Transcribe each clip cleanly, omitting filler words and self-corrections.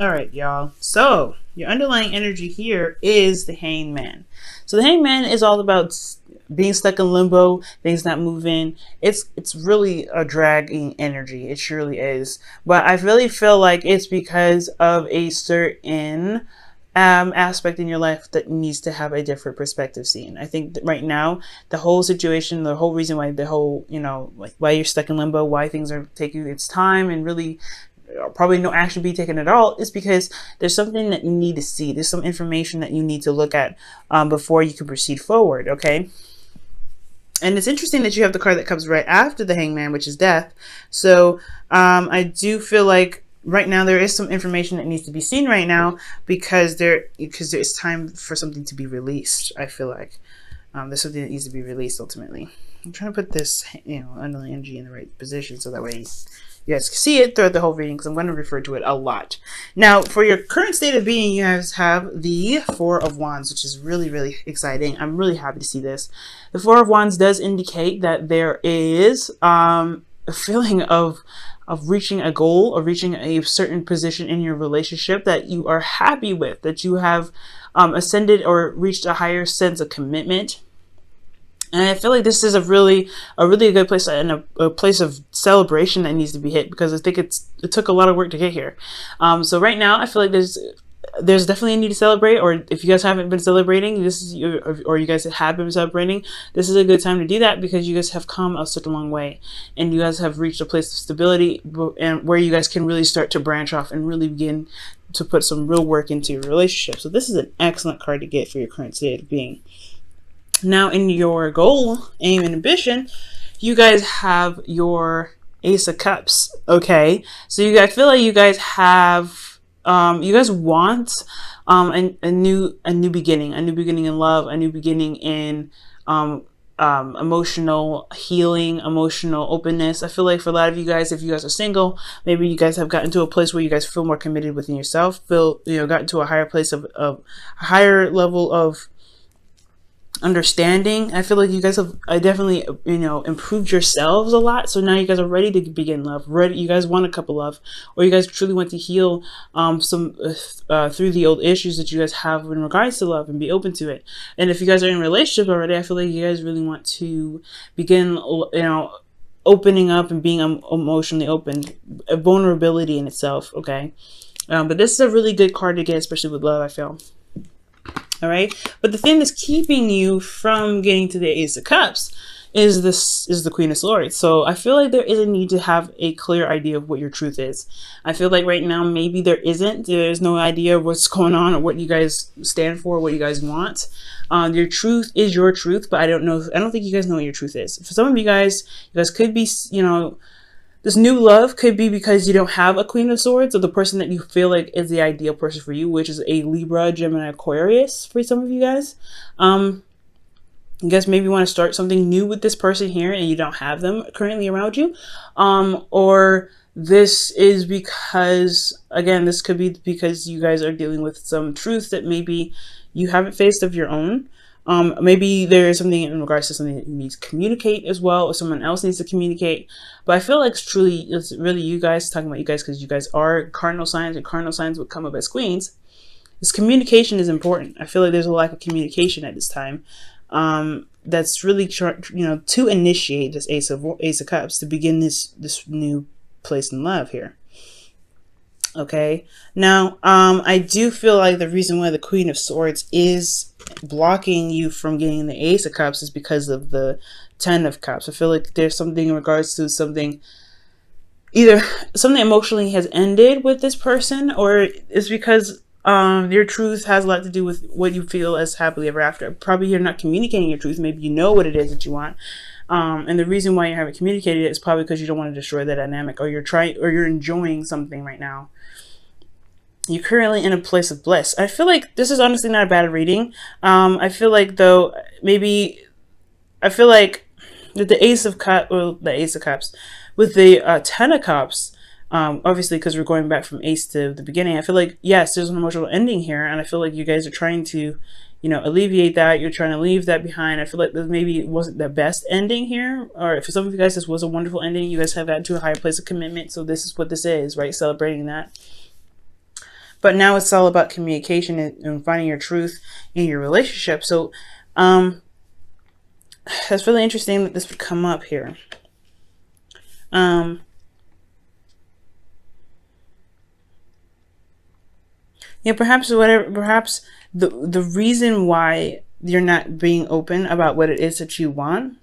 All right, y'all. So your underlying energy here is the hangman. So the hangman is all about being stuck in limbo, things not moving. It's really a dragging energy. It surely is. But I really feel like it's because of a certain aspect in your life that needs to have a different perspective seen. I think that right now, the whole situation, the whole reason why the whole, like why you're stuck in limbo, why things are taking its time and really probably no action be taken at all, is because there's something that you need to see. There's some information that you need to look at before you can proceed forward, okay? And it's interesting that you have the card that comes right after the hangman, which is death. So I do feel like right now there is some information that needs to be seen right now because it's time for something to be released. I feel like there's something that needs to be released ultimately. I'm trying to put this, underlying energy in the right position so that way you guys can see it throughout the whole reading, because I'm going to refer to it a lot. Now, for your current state of being, you guys have the Four of Wands, which is really, really exciting. I'm really happy to see this. The Four of Wands does indicate that there is a feeling of reaching a goal or reaching a certain position in your relationship that you are happy with, that you have ascended or reached a higher sense of commitment. And I feel like this is a really good place and a place of celebration that needs to be hit, because I think it took a lot of work to get here. So right now, I feel like there's definitely a need to celebrate, or if you guys haven't been celebrating, or you guys have been celebrating, this is a good time to do that, because you guys have come such a long way, and you guys have reached a place of stability, and where you guys can really start to branch off and really begin to put some real work into your relationship. So this is an excellent card to get for your current state of being. Now, in your goal, aim, and ambition, you guys have your Ace of Cups. Okay, so I feel like you guys have, you guys want a new beginning, in love, a new beginning in emotional healing, emotional openness. I feel like for a lot of you guys, if you guys are single, maybe you guys have gotten to a place where you guys feel more committed within yourself, gotten to a higher place of a higher level of understanding. I feel like you guys have definitely improved yourselves a lot, so now you guys are ready to begin love. You guys want a couple love, or you guys truly want to heal some through the old issues that you guys have in regards to love, and be open to it. And if you guys are in a relationship already, I feel like you guys really want to begin opening up and being emotionally open, a vulnerability in itself. Okay, but this is a really good card to get, especially with love, I feel. All right, but the thing that's keeping you from getting to the Ace of Cups is the Queen of Swords. So I feel like there is a need to have a clear idea of what your truth is. I feel like right now maybe there's no idea of what's going on or what you guys stand for, what you guys want. Your truth is your truth, but I don't think you guys know what your truth is. For some of you guys could be, this new love could be because you don't have a Queen of Swords, or the person that you feel like is the ideal person for you, which is a Libra, Gemini, Aquarius for some of you guys. You guys maybe want to start something new with this person here and you don't have them currently around you. Or this is because, again, this could be because you guys are dealing with some truth that maybe you haven't faced of your own. Maybe there is something in regards to something that you need to communicate as well, or someone else needs to communicate. But I feel like it's really you guys, talking about you guys, because you guys are cardinal signs, and cardinal signs would come up as queens. This communication is important. I feel like there's a lack of communication at this time. That's really to initiate this Ace of Cups, to begin this new place in love here. Okay, now I do feel like the reason why the Queen of Swords is blocking you from getting the Ace of Cups is because of the Ten of Cups. I feel like there's something in regards to either something emotionally has ended with this person, or it's because your truth has a lot to do with what you feel as happily ever after. Probably you're not communicating your truth. Maybe you know what it is that you want. And the reason why you haven't communicated it is probably because you don't want to destroy the dynamic, or you're enjoying something right now. You're currently in a place of bliss. I feel like this is honestly not a bad reading. I feel like that the Ace of Cups, with the Ten of Cups, obviously because we're going back from Ace to the beginning, I feel like, yes, there's an emotional ending here, and I feel like you guys are trying to, alleviate that. You're trying to leave that behind. I feel like this maybe wasn't the best ending here, or for some of you guys, this was a wonderful ending. You guys have gotten to a higher place of commitment, so this is what this is, right? Celebrating that. But now it's all about communication and finding your truth in your relationship. So that's really interesting that this would come up here. Yeah, perhaps the reason why you're not being open about what it is that you want,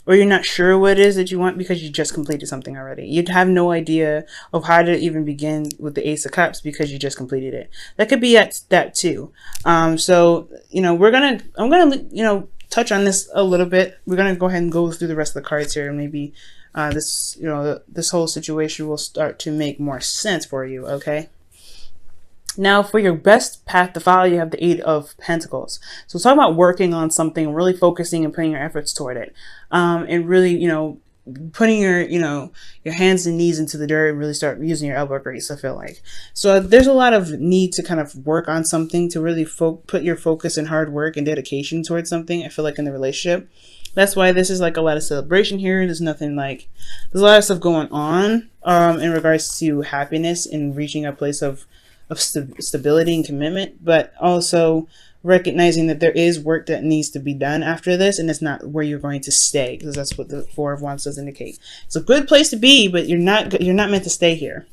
or you're not sure what it is that you want, because you just completed something already. You'd have no idea of how to even begin with the Ace of Cups because you just completed it. That could be at that too. So, you know, I'm gonna, you know, touch on this a little bit. We're gonna go ahead and go through the rest of the cards here, and maybe this, you know, this whole situation will start to make more sense for you. Okay. Now, for your best path to follow, you have the Eight of Pentacles. So talk about working on something, really focusing and putting your efforts toward it. And really, you know, putting your, you know, your hands and knees into the dirt and really start using your elbow grease, I feel like. So there's a lot of need to kind of work on something, to really put your focus and hard work and dedication towards something, I feel like, in the relationship. That's why this is like a lot of celebration here. There's nothing like, there's a lot of stuff going on in regards to happiness and reaching a place of stability and commitment, but also recognizing that there is work that needs to be done after this, and it's not where you're going to stay, because that's what the Four of Wands does indicate. It's a good place to be, but you're not meant to stay here.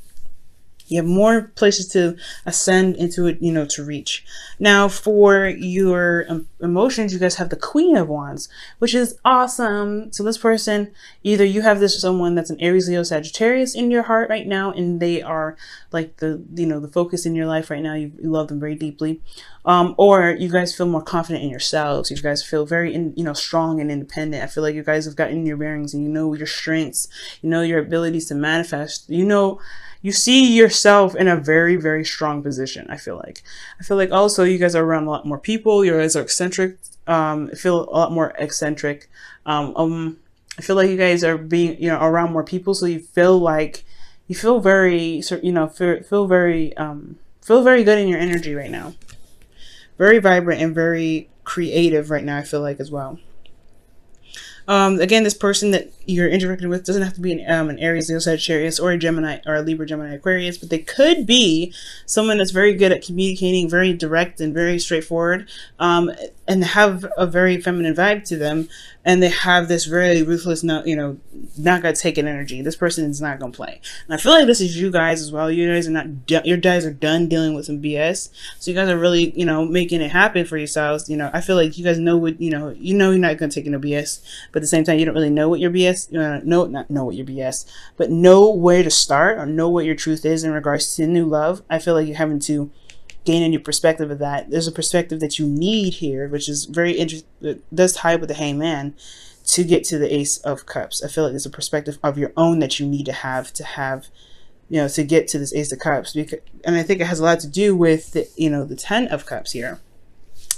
You have more places to ascend into it, you know, to reach. Now, for your emotions, you guys have the Queen of Wands, which is awesome. So this person, either you have this someone that's an Aries, Leo, Sagittarius in your heart right now, and they are like the, you know, the focus in your life right now. You love them very deeply. Or you guys feel more confident in yourselves. You guys feel very, you know, strong and independent. I feel like you guys have gotten your bearings, and you know your strengths, you know your abilities to manifest, you know, you see yourself in a very, very strong position. I feel like also you guys are around a lot more people. You guys are eccentric. I feel a lot more eccentric. I feel like you guys are being, you know, around more people. So you feel like, you feel very, you know, feel very good in your energy right now. Very vibrant and very creative right now, I feel like, as well. Again, this person that you're interacting with doesn't have to be an Aries, Leo, Sagittarius, or a Gemini, or a Libra, Gemini, Aquarius, but they could be someone that's very good at communicating, very direct and very straightforward, and have a very feminine vibe to them, and they have this very ruthless, not gonna take it energy. This person is not gonna play, and I feel like this is you guys as well. You guys are not, your guys are done dealing with some BS, so you guys are really, you know, making it happen for yourselves. You know, I feel like you guys know what, you know you're not gonna take no BS, but at the same time, you don't really know what your BS, not know what your BS, but know where to start, or know what your truth is in regards to new love. I feel like you're having to gain a new perspective of that. There's a perspective that you need here, which is very interesting. It does tie with the Hangman to get to the Ace of Cups. I feel like there's a perspective of your own that you need to have, you know, to get to this Ace of Cups. And I think it has a lot to do with the, you know, the Ten of Cups here.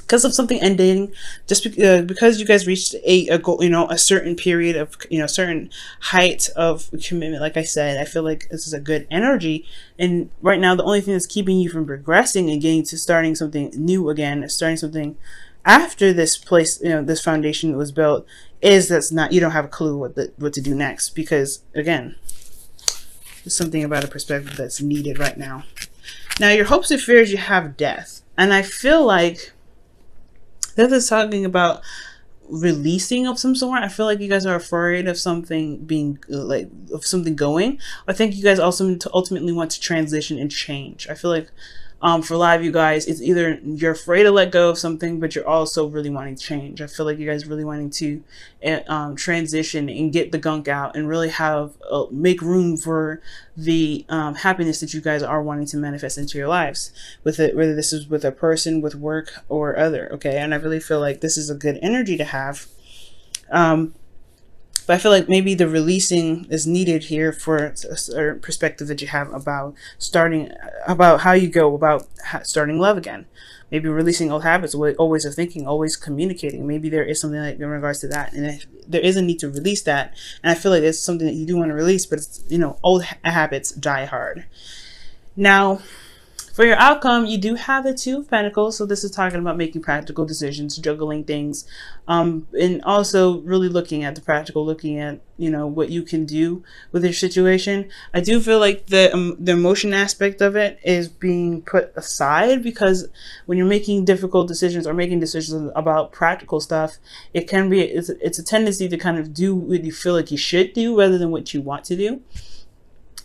Because of something ending, just because you guys reached a goal, you know, a certain period of, you know, certain height of commitment. Like I said, I feel like this is a good energy, and right now the only thing that's keeping you from progressing and getting to starting something new again, starting something after this place, you know, this foundation was built, is you don't have a clue what to do next, because again, there's something about a perspective that's needed right now. Now, your hopes and fears, you have death, and I feel like this is talking about releasing of some sort. I feel like you guys are afraid of something being of something going. I think you guys also ultimately want to transition and change. I feel like for a lot of you guys, it's either you're afraid to let go of something, but you're also really wanting to change. I feel like you guys really wanting to transition and get the gunk out, and really have make room for the happiness that you guys are wanting to manifest into your lives, with it, whether this is with a person, with work, or other. Okay, and I really feel like this is a good energy to have. But I feel like maybe the releasing is needed here for a certain perspective that you have about how you go about starting love again. Maybe releasing old habits, always of thinking, always communicating. Maybe there is something like in regards to that, and there is a need to release that. And I feel like it's something that you do want to release, but it's, you know, old habits die hard. Now, For your outcome, you do have the Two of Pentacles. So this is talking about making practical decisions, juggling things, and also really looking at the practical, looking at, you know, what you can do with your situation. I do feel like the emotion aspect of it is being put aside, because when you're making difficult decisions or making decisions about practical stuff, it can be, it's a tendency to kind of do what you feel like you should do rather than what you want to do.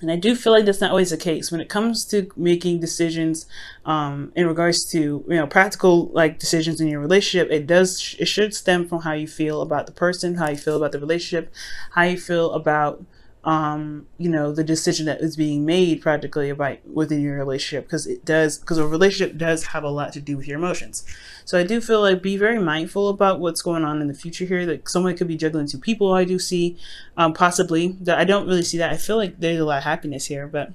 And I do feel like that's not always the case when it comes to making decisions, in regards to, you know, practical like decisions in your relationship. It should stem from how you feel about the person, how you feel about the relationship, how you feel about, you know, the decision that is being made practically about within your relationship, because a relationship does have a lot to do with your emotions. So I do feel like be very mindful about what's going on in the future here. Like someone could be juggling two people. I do see, possibly that. I don't really see that. I feel like there's a lot of happiness here, but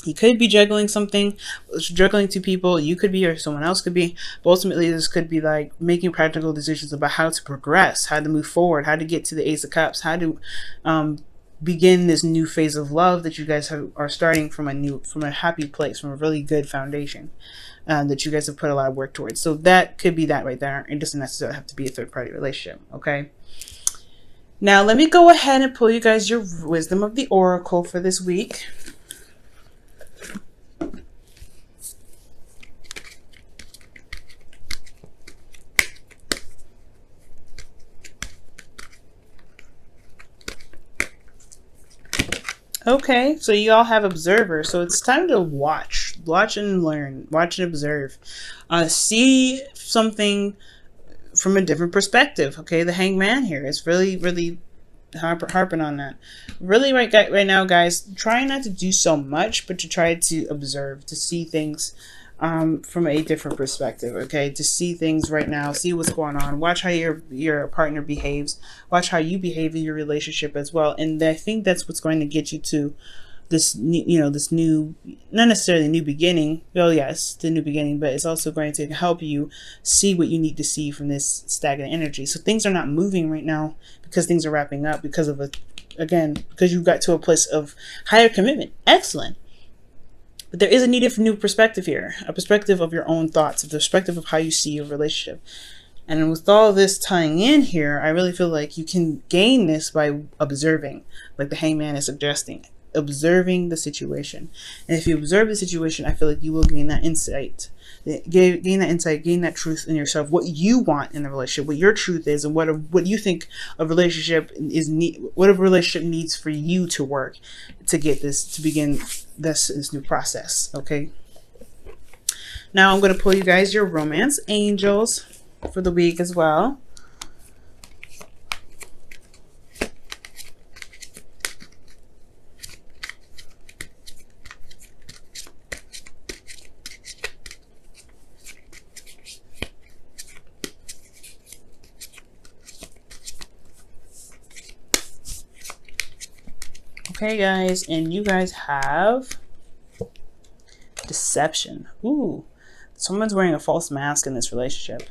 he could be juggling something, juggling two people. You could be, or someone else could be. But ultimately, this could be like making practical decisions about how to progress, how to move forward, how to get to the Ace of Cups, how to begin this new phase of love that you guys are starting from a happy place, from a really good foundation that you guys have put a lot of work towards. So that could be that right there. It doesn't necessarily have to be a third-party relationship. Okay. Now let me go ahead and pull you guys your wisdom of the oracle for this week. Okay, so you all have observer, so it's time to watch and learn, watch and observe, see something from a different perspective. Okay, the Hangman here is really harping on that. Really right now, guys, try not to do so much, but to try to observe, to see things from a different perspective. Okay, to see things right now, see what's going on, watch how your partner behaves, watch how you behave in your relationship as well. And I think that's what's going to get you to this, you know, this new, not necessarily new beginning. Well, yes, the new beginning, but it's also going to help you see what you need to see from this stagnant energy. So things are not moving right now because things are wrapping up because of because you got to a place of higher commitment. Excellent. But there is a need for new perspective here, a perspective of your own thoughts, a perspective of how you see your relationship. And with all this tying in here, I really feel like you can gain this by observing, like the Hangman is suggesting, observing the situation. And if you observe the situation, I feel like you will gain that insight, gain that truth in yourself, what you want in a relationship, what your truth is, and what you think a relationship what a relationship needs for you to work to get this, to begin this new process. Okay, now I'm going to pull you guys your romance angels for the week as well. Okay, guys, and you guys have deception. Ooh, someone's wearing a false mask in this relationship.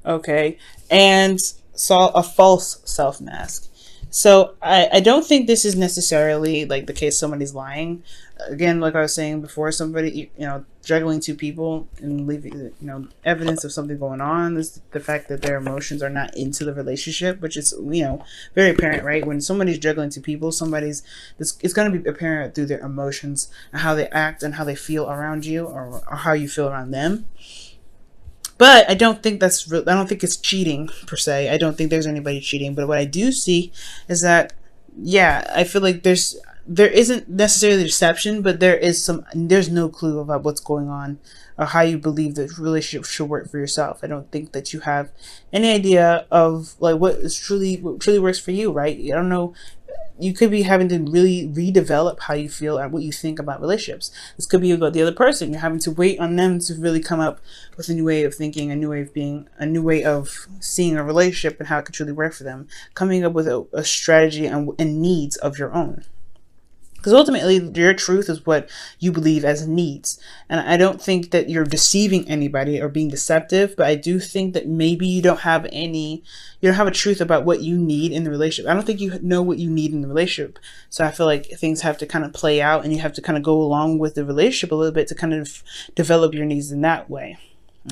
Okay, and saw a false self mask. So I don't think this is necessarily like the case somebody's lying. Again, like I was saying before, somebody, you know, juggling two people and leaving, you know, evidence of something going on is the fact that their emotions are not into the relationship, which is, you know, very apparent, right? When somebody's juggling two people, it's going to be apparent through their emotions and how they act and how they feel around you, or how you feel around them. But I don't think I don't think it's cheating per se. I don't think there's anybody cheating. But what I do see is that, yeah, I feel like there isn't necessarily deception, but there's no clue about what's going on or how you believe the relationship should work for yourself. I don't think that you have any idea of like what truly works for you, right? I don't know. You could be having to really redevelop how you feel and what you think about relationships. This could be about the other person. You're having to wait on them to really come up with a new way of thinking, a new way of being, a new way of seeing a relationship and how it could truly work for them. Coming up with a strategy and needs of your own. Because ultimately, your truth is what you believe as needs. And I don't think that you're deceiving anybody or being deceptive, but I do think that maybe you don't have a truth about what you need in the relationship. I don't think you know what you need in the relationship. So I feel like things have to kind of play out, and you have to kind of go along with the relationship a little bit to kind of develop your needs in that way.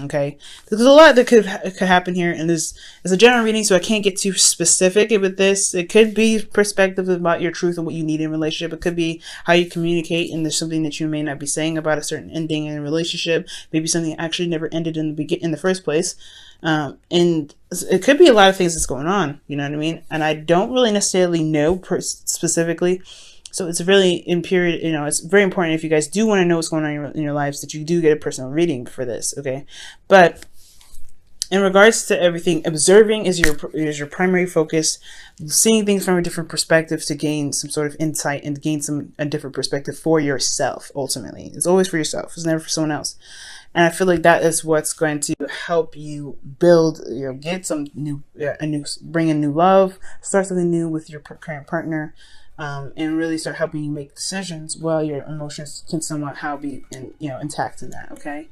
Okay, there's a lot that could happen here, and this is a general reading, so I can't get too specific with this. It could be perspective about your truth and what you need in a relationship. It could be how you communicate, and there's something that you may not be saying about a certain ending in a relationship. Maybe something that actually never ended in the first place. And it could be a lot of things that's going on. You know what I mean? And I don't really necessarily know specifically. So it's really it's very important if you guys do want to know what's going on in your lives that you do get a personal reading for this, okay? But in regards to everything, observing is your primary focus, seeing things from a different perspective to gain some sort of insight and gain a different perspective for yourself. Ultimately, it's always for yourself. It's never for someone else. And I feel like that is what's going to help you build, get some bring in new love, start something new with your current partner. And really start helping you make decisions while your emotions can somewhat be intact in that. Okay,